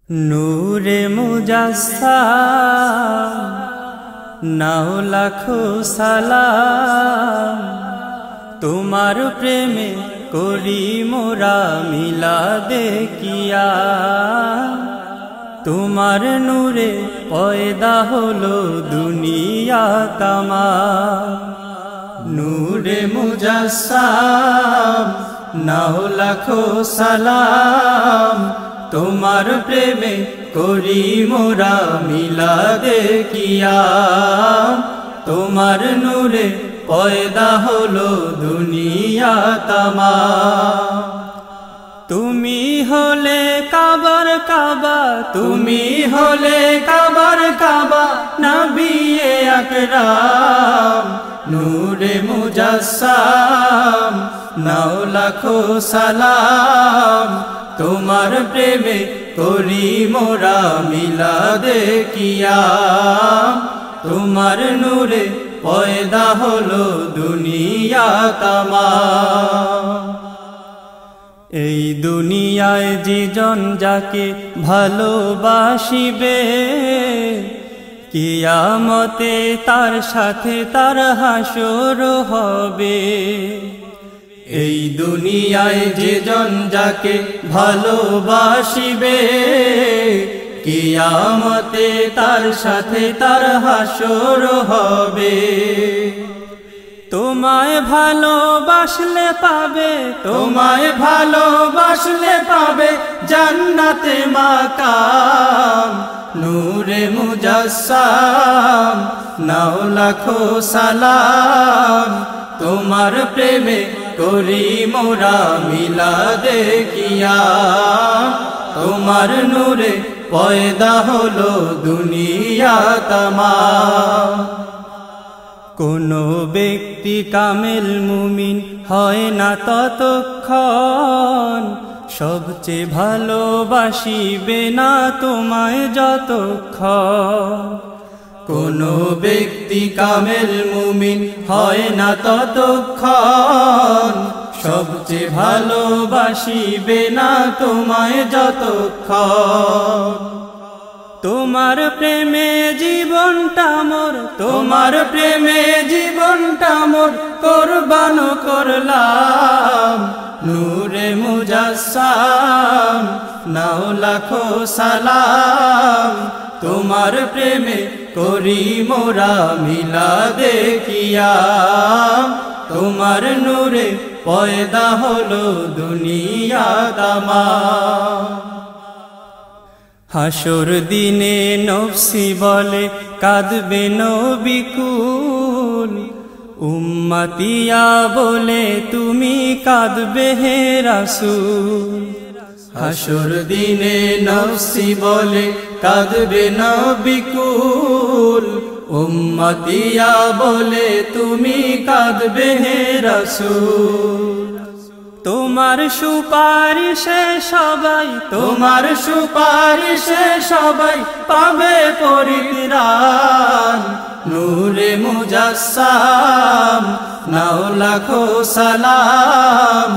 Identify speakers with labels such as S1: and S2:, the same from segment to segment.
S1: নূরে মুজাসসাম নাও লাখো সালাম, তোমার প্রেমে করি মোরা মিলাদে কিয়াম। তোমার নূরে পয়দা হলো দুনিয়া তামাম। নূরে মুজাসসাম নাও লাখো সালাম, তোমার প্রেমে করি মোরা মিলাদে কিয়াম। তোমার নূরে পয়দা হলো দুনিয়া তামাম। তুমি হলে কাবার কাবা, তুমি হলে কাবার কাবা, নবী আকরাম। নূরে মুজাসসাম নাও লাখো সালাম, তোমার প্রেমে করি মোরা মিলাদে কিয়াম। তোমার নূরে পয়দা হলো দুনিয়া তামাম। এই দুনিয়ায় যেজন যাকে ভালোবাসিবে, কিয়ামতে তার সাথে তার হাসর হবে। এই দুনিয়ায় যেজন যাকে ভালোবাসিবে, কিয়ামতে তার সাথে তার হাসর হবে। তোমায় ভালোবাসলে পাবে, তোমায় ভালোবাসলে পাবে জান্নাতে মাকাম। নূরে মুজাসসাম নাও লাখো সালাম, তোমার প্রেমে করি মোরা মিলাদে কিয়াম। তোমার নূরে পয়দা হলো দুনিয়া তামাম। কোনো ব্যক্তি কামেল মুমিন হয় না ততক্ষণ, সবচেয়ে ভালোবাসিবে না তোমায় যতক্ষণ। কোনো ব্যক্তি কামেল মুমিন হয় না ততক্ষণ, সবচেয়ে ভালোবাসিবে না তোমায় যতক্ষণ। তোমার প্রেমে জীবনটা মোর, তোমার প্রেমে জীবনটা মোর কোরবান করলাম। নূরে মুজাসসাম নাও লাখো সালাম, তোমার প্রেমে করি মোরা মিলাদে কিয়াম। তোমার নূরে পয়দা হলো দুনিয়া তামাম। হাসর দিনে নফসি বলে কাঁদবে নবী কুল, উম্মতিয়া বলে তুমি কাঁদবে হে রাসূল। হাসর দিনে নফসি বলে কাঁদবে নবী কুল, উম্মতিয়া বলে তুমি কাঁদবে হে রাসূল। তোমার সুপারিশে সবাই, তোমার সুপারিশে সবাই পাবে পরিত্রাণ। নূরে মুজাসসাম নাও লাখো সালাম,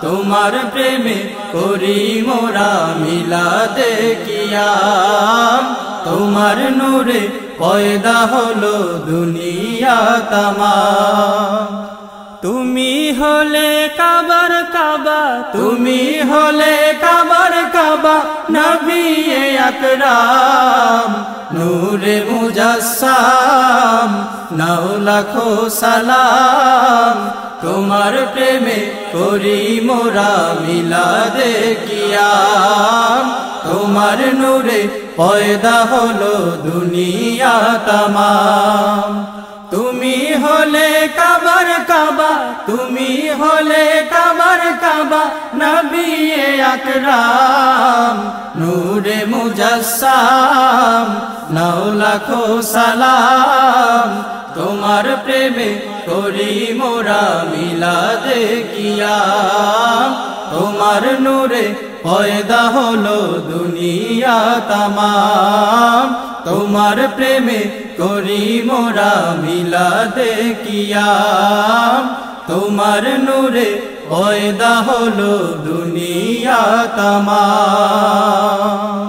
S1: তোমার প্রেমে করি মোরা মিলাদে কিয়াম। তোমার নূরে পয়দা হলো দুনিয়া তামাম। তুমি হলে কাবার কাবা, তুমি হলে কাবার কাবা, নবী আকরাম। নূরে মুজাসসাম নাও লাখো সালাম, তোমার প্রেমে করি মোরা মিলাদে কিয়াম। তোমার নূরে পয়দা হলো দুনিয়া তামাম। তুমি হলে কাবার কাবা, তুমি হলে কাবার কাবা, নবী আকরাম। নূরে মুজাসসাম নাও লাখো সালাম, তোমার প্রেমে করি মোরা মিলাদে কিয়াম। তোমার নূরে পয়দা হলো দুনিয়া তামাম। তোমার প্রেমে করি মোরা মিলাদে কিয়াম। তোমার নূরে পয়দা হলো দুনিয়া তামাম।